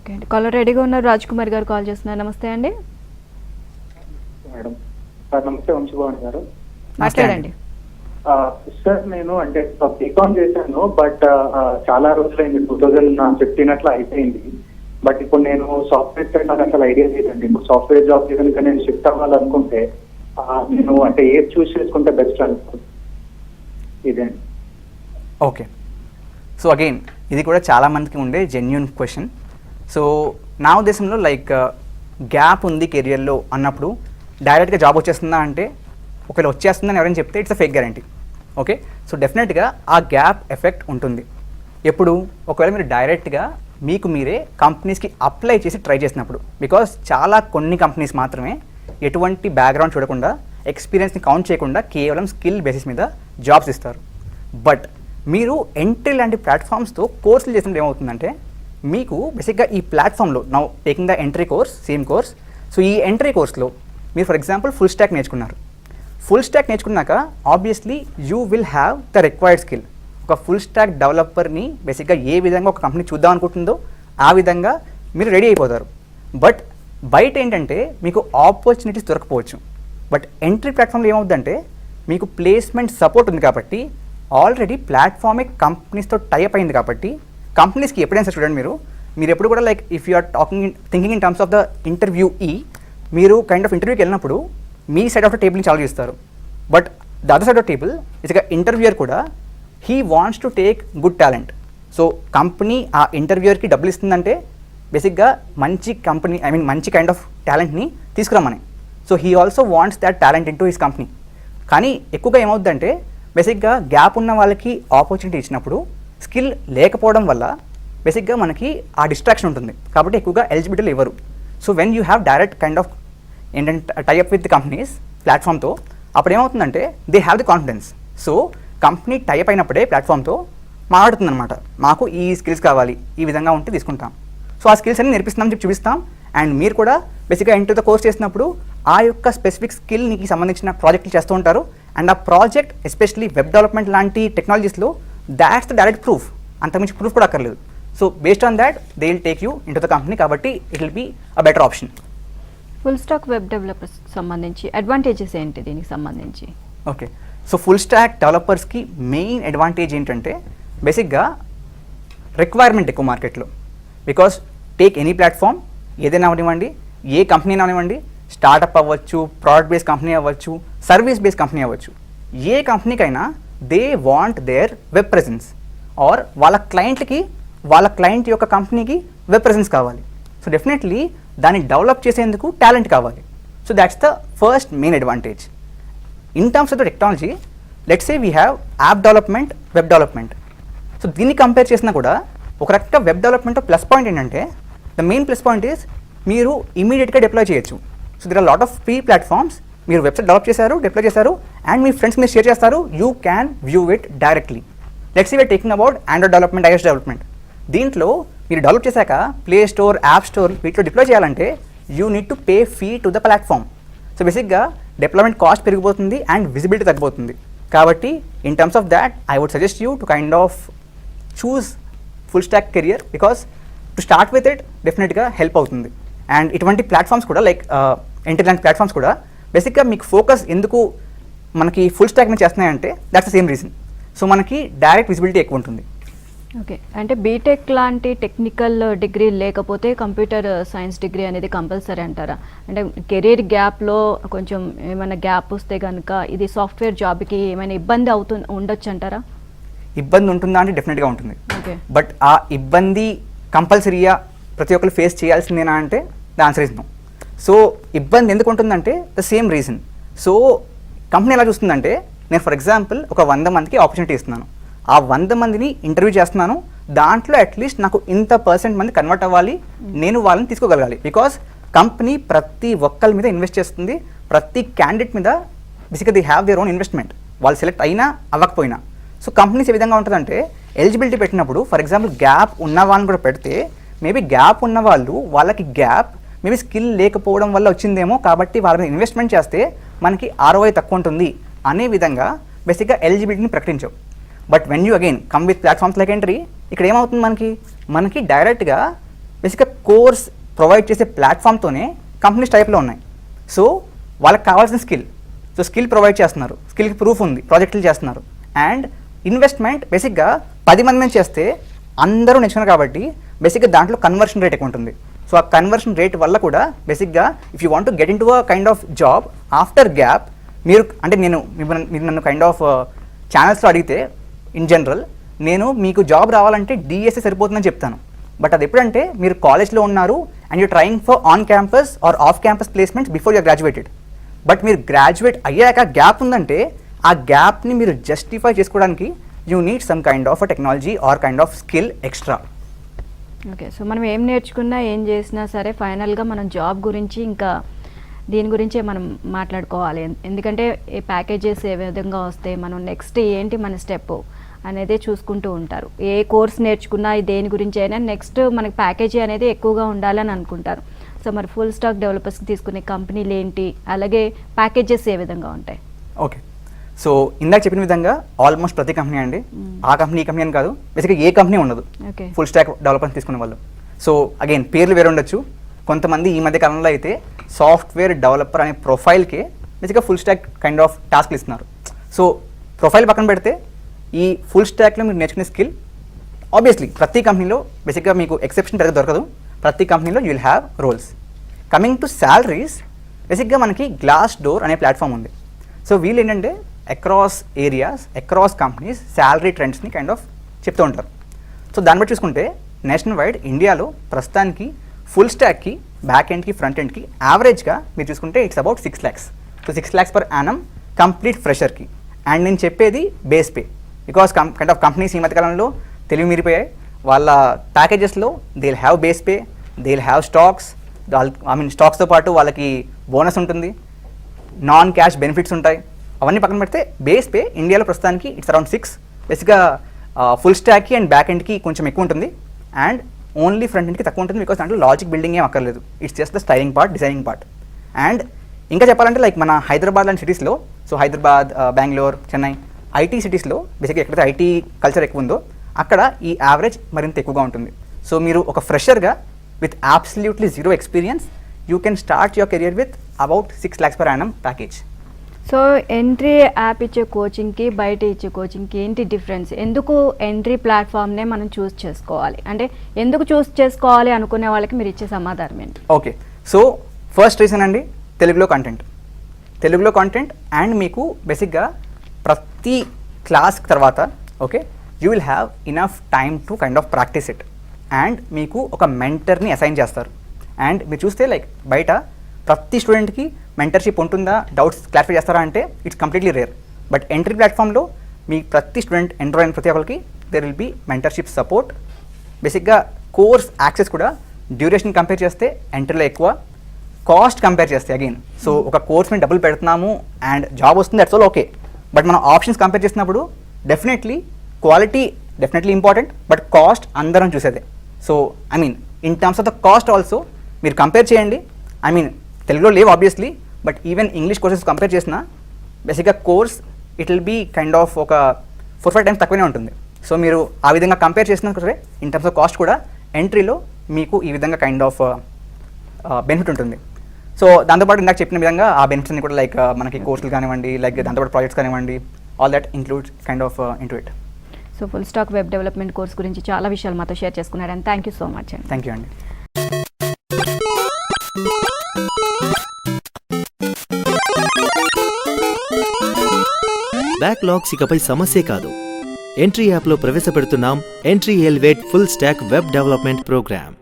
Okay అండి, caller రెడీగా ఉన్నారు. రాజ్ కుమార్ గారు కాల్ చేస్తున్నారు. నమస్తే అండి. మేడం సార్ నమస్తే, వంశీభవన్ గారు మాట్లాడండి. సార్ నేను అంటే బీకామ్ చేశాను, బట్ చాలా రోజులైంది, 2015 అట్లా అయిపోయింది. బట్ ఇప్పుడు నేను సాఫ్ట్వేర్ సైడ్ నాకు అసలు ఐడియా లేదండి. ఇప్పుడు సాఫ్ట్వేర్ జాబ్ కనుక నేను షిఫ్ట్ అవ్వాలనుకుంటే నేను అంటే ఏది చూస్ చేసుకుంటే బెస్ట్ అనుకుంటున్నాను ఇదే. ఓకే, సో అగైన్ ఇది కూడా చాలా మందికి ఉండే జెన్యున్ క్వశ్చన్. సో నా ఉద్దేశంలో లైక్ గ్యాప్ ఉంది కెరియర్లో అన్నప్పుడు డైరెక్ట్గా జాబ్ వచ్చేస్తుందా అంటే, ఒకవేళ వచ్చేస్తుందని ఎవరైనా చెప్తే it's a fake guarantee. Okay, so డెఫినెట్గా ఆ గ్యాప్ ఎఫెక్ట్ ఉంటుంది. ఎప్పుడు ఒకవేళ మీరు డైరెక్ట్గా మీకు మీరే కంపెనీస్కి అప్లై చేసి ట్రై చేసినప్పుడు, బికాస్ చాలా కొన్ని కంపెనీస్ మాత్రమే ఎటువంటి బ్యాక్గ్రౌండ్ చూడకుండా ఎక్స్పీరియన్స్ని కౌంట్ చేయకుండా కేవలం స్కిల్ బేసిస్ మీద జాబ్స్ ఇస్తారు. బట్ మీరు ఎంట్రీ లాంటి ప్లాట్ఫామ్స్తో కోర్సులు చేసినప్పుడు ఏమవుతుందంటే, మీకు బేసిక్గా ఈ ప్లాట్ఫామ్లో now taking the entry course, same course. So ఈ ఎంట్రీ కోర్స్లో మీరు ఫర్ ఎగ్జాంపుల్ ఫుల్ స్టాక్ నేర్చుకున్నారు. ఫుల్ స్టాక్ నేర్చుకున్నాక obviously you will have the required skill. ఒక ఫుల్ స్టాక్ డెవలపర్ని బేసిక్గా ఏ విధంగా ఒక కంపెనీ చూద్దాం అనుకుంటుందో ఆ విధంగా మీరు రెడీ అయిపోతారు. బట్ బయట ఏంటంటే మీకు ఆపర్చునిటీస్ దొరకపోవచ్చు. బట్ ఎంట్రీ ప్లాట్ఫామ్లో ఏమవుతుందంటే, మీకు ప్లేస్మెంట్ సపోర్ట్ ఉంది కాబట్టి, ఆల్రెడీ ప్లాట్ఫామే కంపెనీస్తో టైప్ అయింది కాబట్టి, కంపెనీస్కి ఎప్పుడైనా చూడండి మీరు ఎప్పుడు కూడా like if you are thinking in terms of the interview మీరు కైండ్ ఆఫ్ ఇంటర్వ్యూకి వెళ్ళినప్పుడు మీ సైడ్ ఆఫ్ ద టేబుల్ని చాలా చూస్తారు. But the other side of table ఇక ఇంటర్వ్యూయర్ కూడా he wants to take good talent. So company ఆ ఇంటర్వ్యూయర్కి డబ్బులు ఇస్తుందంటే బేసిక్గా మంచి కంపెనీ, ఐ మీన్ మంచి కైండ్ ఆఫ్ టాలెంట్ని తీసుకురమ్మని. So he also wants that talent into his company. కానీ ఎక్కువగా ఏమవుతుందంటే, బేసిక్గా గ్యాప్ ఉన్న వాళ్ళకి ఆపర్చునిటీ ఇచ్చినప్పుడు స్కిల్ లేకపోవడం వల్ల బేసిక్గా మనకి ఆ డిస్ట్రాక్షన్ ఉంటుంది. కాబట్టి ఎక్కువగా ఎలిజిబిలిటీలు ఇవ్వరు. So when you have direct kind of ఏంటంటే టైఅప్ విత్ ది కంపెనీస్ ప్లాట్ఫామ్తో, అప్పుడు ఏమవుతుందంటే they have the confidence. So company type అయినప్పుడే ప్లాట్ఫామ్తో మాట్లాడుతుందన్నమాట, మాకు ఈ స్కిల్స్ కావాలి, ఈ విధంగా ఉంటే తీసుకుంటాం. సో ఆ స్కిల్స్ అన్ని నేర్పిస్తున్నాం చెప్పి చూపిస్తాం. అండ్ మీరు కూడా బేసిక్గా ఎంటర్ ద కోర్స్ చేసినప్పుడు ఆ యొక్క స్పెసిఫిక్ స్కిల్కి సంబంధించిన ప్రాజెక్టులు చేస్తూ ఉంటారు. అండ్ ఆ ప్రాజెక్ట్ ఎస్పెషల్లీ వెబ్ డెవలప్మెంట్ లాంటి టెక్నాలజీస్లో దాట్స్ ద డైరెక్ట్ ప్రూఫ్, అంతకుమించి ప్రూఫ్ కూడా అక్కర్లేదు. So based on that they will take you into the company. కాబట్టి it will be a better option. Full stack web developers సంబంధించి advantages ఏంటి దీనికి సంబంధించి? ఓకే, సో ఫుల్ స్టాక్ డెవలపర్స్కి main advantage ఏంటంటే, బేసిక్గా రిక్వైర్మెంట్ ఎక్కువ మార్కెట్లో. బికాస్ టేక్ ఎనీ ప్లాట్ఫామ్, ఏదైనా అవనివ్వండి, ఏ కంపెనీ అవనివ్వండి, స్టార్టప్ అవ్వచ్చు, ప్రోడక్ట్ బేస్డ్ కంపెనీ అవ్వచ్చు, సర్వీస్ బేస్డ్ కంపెనీ అవ్వచ్చు, ఏ కంపెనీకైనా they want their web presence or వాళ్ళ క్లయింట్కి వాళ్ళ క్లయింట్ యొక్క కంపెనీకి వెబ్ ప్రెజెన్స్ కావాలి. సో డెఫినెట్లీ దాన్ని డెవలప్ చేసేందుకు టాలెంట్ కావాలి. So that's the first main advantage. In terms of the technology, let's say we have app development, web development. So దీన్ని కంపేర్ చేసినా కూడా ఒక రకంగా వెబ్ డెవలప్మెంట్ ప్లస్ పాయింట్ ఏంటంటే, the main plus point is మీరు ఇమీడియట్గా deploy చేయొచ్చు. So there are lot of free platforms. మీరు వెబ్సైట్ డెవలప్ చేశారు, డిప్లాయ్ చేశారు, అండ్ మీ ఫ్రెండ్స్ మీరు షేర్ చేస్తారు, you can view it directly. Let's say we're talking about android development, iOS development. దీంట్లో మీరు డెవలప్ చేశాక ప్లే స్టోర్, యాప్ స్టోర్ వీటిలో డిప్లాయ్ చేయాలంటే you need to pay fee to the platform. So బేసిక్గా deployment cost పెరిగిపోతుంది and visibility తగ్గిపోతుంది. కాబట్టి in terms of that I would suggest you to kind of choose full stack career, because to start with it డెఫినెట్గా help అవుతుంది. And ఇటువంటి platforms కూడా like entry లాంటి platforms కూడా బేసిక్గా మీకు ఫోకస్ ఎందుకు మనకి ఫుల్ స్టాక్ మీద చేస్తున్నాయంటే that's the same reason. So మనకి డైరెక్ట్ విజిబిలిటీ ఎక్కువ ఉంటుంది. ఓకే, అంటే బీటెక్ లాంటి టెక్నికల్ డిగ్రీ లేకపోతే కంప్యూటర్ సైన్స్ డిగ్రీ అనేది కంపల్సరీ అంటారా? అంటే కెరీర్ గ్యాప్లో కొంచెం ఏమైనా గ్యాప్ వస్తే కనుక ఇది సాఫ్ట్వేర్ జాబ్కి ఏమైనా ఇబ్బంది ఉండొచ్చు అంటారా? ఇబ్బంది ఉంటుందా అంటే డెఫినెట్గా ఉంటుంది. ఓకే, బట్ ఆ ఇబ్బంది కంపల్సరీగా ప్రతి ఒక్కరు ఫేస్ చేయాల్సిందేనా అంటే the answer is no. So ఇబ్బంది ఎందుకు ఉంటుందంటే the same reason. So company ఎలా చూస్తుందంటే, నేను ఫర్ ఎగ్జాంపుల్ ఒక 100 మందికి ఆపర్చునిటీ ఇస్తున్నాను, ఆ 100 మందిని ఇంటర్వ్యూ చేస్తున్నాను, దాంట్లో అట్లీస్ట్ నాకు ఇంత % మంది కన్వర్ట్ అవ్వాలి, నేను వాళ్ళని తీసుకోగలగాలి. బికాస్ కంపెనీ ప్రతి ఒక్కరి మీద ఇన్వెస్ట్ చేస్తుంది, ప్రతి క్యాండిడేట్ మీద బేసిక్గా they have their own investment, వాళ్ళు సెలెక్ట్ అయినా అవ్వకపోయినా. సో కంపెనీస్ ఏ విధంగా ఉంటుందంటే, ఎలిజిబిలిటీ పెట్టినప్పుడు ఫర్ ఎగ్జాంపుల్ గ్యాప్ ఉన్న వాళ్ళని కూడా పెడితే, మేబీ గ్యాప్ ఉన్న వాళ్ళు వాళ్ళకి గ్యాప్ మేబీ స్కిల్ లేకపోవడం వల్ల వచ్చిందేమో, కాబట్టి వాళ్ళ మీద ఇన్వెస్ట్మెంట్ చేస్తే మనకి ROI తక్కువ ఉంటుంది అనే విధంగా బేసిక్గా ఎలిజిబిలిటీని ప్రకటించవు. But when you again come with platforms like Entri, ఇక్కడ ఏమవుతుంది మనకి డైరెక్ట్గా బేసిక్గా కోర్స్ ప్రొవైడ్ చేసే ప్లాట్ఫామ్తోనే కంపెనీస్ టైప్లో ఉన్నాయి. సో వాళ్ళకి కావాల్సిన స్కిల్, సో స్కిల్ ప్రొవైడ్ చేస్తున్నారు, స్కిల్కి ప్రూఫ్ ఉంది, ప్రాజెక్టులు చేస్తున్నారు. అండ్ ఇన్వెస్ట్మెంట్ బేసిక్గా 10 మంది నుంచి చేస్తే అందరూ నేర్చుకున్నారు కాబట్టి బేసిక్గా దాంట్లో కన్వర్షన్ రేట్ ఎక్కువ ఉంటుంది. సో ఆ కన్వర్షన్ రేట్ వల్ల కూడా బేసిక్గా if you want to get in to a kind of job after gap, మీరు అంటే మీరు నన్ను కైండ్ ఆఫ్ ఛానల్స్లో అడిగితే ఇన్ జనరల్ నేను మీకు జాబ్ రావాలంటే డిఎస్ఏ సరిపోతుందని చెప్తాను. బట్ అది ఎప్పుడంటే మీరు కాలేజ్లో ఉన్నారు and you trying for on campus or off campus placements before your graduated. But మీరు గ్రాడ్యుయేట్ అయ్యాక గ్యాప్ ఉందంటే ఆ గ్యాప్ని మీరు జస్టిఫై చేసుకోవడానికి you need some kind of technology or kind of skill extra. Okay, so మనం ఏం నేర్చుకున్నా ఏం చేసినా సరే ఫైనల్గా మనం జాబ్ గురించి ఇంకా దీని గురించే మనం మాట్లాడుకోవాలి. ఎందుకంటే ఈ ప్యాకేజెస్ ఏ విధంగా వస్తాయి, మనం నెక్స్ట్ ఏంటి మన స్టెప్ అనేది చూసుకుంటూ ఉంటారు. ఏ కోర్స్ నేర్చుకున్నా దేని గురించి అయినా నెక్స్ట్ మనకి ప్యాకేజీ అనేది ఎక్కువగా ఉండాలని అనుకుంటారు. సో మరి ఫుల్ స్టాక్ డెవలపర్స్కి తీసుకునే కంపెనీలు ఏంటి, అలాగే ప్యాకేజెస్ ఏ విధంగా ఉంటాయి? ఓకే, సో ఇందాక చెప్పిన విధంగా ఆల్మోస్ట్ ప్రతి కంపెనీ అండి, ఆ కంపెనీ ఈ కంపెనీ అని కాదు, బేసిక్గా ఏ కంపెనీ ఉండదు ఫుల్ స్టాక్ డెవలపర్స్ తీసుకునే వాళ్ళు. సో అగైన్ పేర్లు వేరే ఉండొచ్చు. కొంతమంది ఈ మధ్య కాలంలో అయితే సాఫ్ట్వేర్ డెవలపర్ అనే ప్రొఫైల్కే బేసిక్గా ఫుల్ స్టాక్ కైండ్ ఆఫ్ టాస్క్లు ఇస్తున్నారు. సో ప్రొఫైల్ పక్కన పెడితే ఈ ఫుల్ స్టాక్లో మీరు నేర్చుకునే స్కిల్ ఆబ్వియస్లీ ప్రతి కంపెనీలో బేసిక్గా మీకు ఎక్సెప్షన్ పెద్దగా దొరకదు. ప్రతి కంపెనీలో you will have roles. Coming to salaries, బేసిక్గా మనకి గ్లాస్ డోర్ అనే ప్లాట్ఫామ్ ఉంది. సో వీళ్ళు ఏంటంటే across areas, across companies salary ట్రెండ్స్ని కైండ్ ఆఫ్ చెప్తూ ఉంటారు. సో దాన్ని బట్టి చూసుకుంటే నేషనల్ వైడ్ ఇండియాలో ప్రస్తుతానికి ఫుల్ స్టాక్కి, బ్యాక్ ఎండ్కి, ఫ్రంట్ ఎండ్కి యావరేజ్గా మీరు చూసుకుంటే it's about 6 lakhs. So 6 lakhs per annum complete ఫ్రెషర్కి. అండ్ నేను చెప్పేది base pay, because kind of companies ఈ మధ్యకాలంలో తెలివి మీరిపోయాయి. వాళ్ళ ప్యాకేజెస్లో they will have base pay, they will have stocks, స్టాక్స్తో పాటు వాళ్ళకి బోనస్ ఉంటుంది, నాన్ క్యాష్ బెనిఫిట్స్ ఉంటాయి. అవన్నీ పక్కన పెడితే బేస్ పే ఇండియాలో ప్రస్తుతానికి ఇట్స్ అరౌండ్ 6. బేసిక్గా ఫుల్ స్టాక్కి అండ్ బ్యాక్ ఎండ్కి కొంచెం ఎక్కువ ఉంటుంది అండ్ ఓన్లీ ఫ్రంట్ ఎండ్కి తక్కువ ఉంటుంది. బికాస్ దాంట్లో లాజిక్ బిల్డింగ్ ఏం అక్కర్లేదు, it's just the styling part, designing part. And ఇంకా చెప్పాలంటే లైక్ మన హైదరాబాద్ లాంటి సిటీస్లో, సో హైదరాబాద్, బెంగళూరు, చెన్నై ఐటీ సిటీస్లో బేసిక్గా ఎక్కడైతే ఐటీ కల్చర్ ఎక్కువ ఉందో అక్కడ ఈ యావరేజ్ మరింత ఎక్కువగా ఉంటుంది. సో మీరు ఒక ఫ్రెషర్గా with absolutely zero experience you can start your career with about 6 lakhs per annum package. So Entri app ఇచ్చే కోచింగ్కి బయట ఇచ్చే కోచింగ్కి ఏంటి డిఫరెన్స్? ఎందుకు ఎంట్రీ ప్లాట్ఫామ్నే మనం చూస్ చేసుకోవాలి, అంటే ఎందుకు చూస్ చేసుకోవాలి అనుకునే వాళ్ళకి మీరు ఇచ్చే సమాధానం ఏంటి? ఓకే, సో ఫస్ట్ రీజన్ అండి తెలుగులో కంటెంట్ అండ్ మీకు బేసిక్గా ప్రతి క్లాస్ తర్వాత okay you will have enough time to kind of practice it. And మీకు ఒక మెంటర్ని అసైన్ చేస్తారు. అండ్ మీరు చూస్తే లైక్ బయట ప్రతి స్టూడెంట్కి మెంటర్షిప్ ఉంటుందా, డౌట్స్ క్లారిఫై చేస్తారా అంటే it's completely rare. But Entri ప్లాట్ఫామ్లో మీ ప్రతి స్టూడెంట్ ఎంటర్ అయిన ప్రతి ఒక్కరికి there will be mentorship support. బేసిక్గా కోర్స్ యాక్సెస్ కూడా డ్యూరేషన్ కంపేర్ చేస్తే ఎంట్రీలో ఎక్కువ, కాస్ట్ కంపేర్ చేస్తే అగైన్ సో ఒక కోర్స్ మీద డబ్బులు పెడుతున్నాము అండ్ జాబ్ వస్తుంది, దట్స్ ఆల్ ఓకే. బట్ మనం ఆప్షన్స్ కంపేర్ చేసినప్పుడు definitely quality definitely important, but cost అందరం చూసేదే. So I mean in terms of the cost also మీరు కంపేర్ చేయండి. ఐ మీన్ తెలుగులో లేవు obviously, but even English courses compare చేసిన బేసిక్గా course it will be kind of ఒక 4-5 times తక్కువనే ఉంటుంది. సో మీరు ఆ విధంగా కంపేర్ చేసినా సరే ఇన్ టర్మ్స్ ఆఫ్ కాస్ట్ కూడా ఎంట్రీలో మీకు ఈ విధంగా కైండ్ ఆఫ్ బెనిఫిట్ ఉంటుంది. సో దాంతోపాటు ఇందాక చెప్పిన విధంగా ఆ బెనిఫిట్స్ అన్ని కూడా లైక్ మనకి కోర్సులు కానివ్వండి, లైక్ దాంతోపాటు ప్రాజెక్ట్స్ కానివ్వండి, all that includes kind of into it. So full stack web development course గురించి చాలా విషయాలు మాతో షేర్ చేసుకున్నారు and thank you so much అండి. థ్యాంక్ యూ అండి. బ్యాక్లాగ్స్ ఇకపై సమస్యే కాదు. ఎంట్రీ యాప్లో ప్రవేశపెడుతున్నాం Entri elevate full stack web development programme.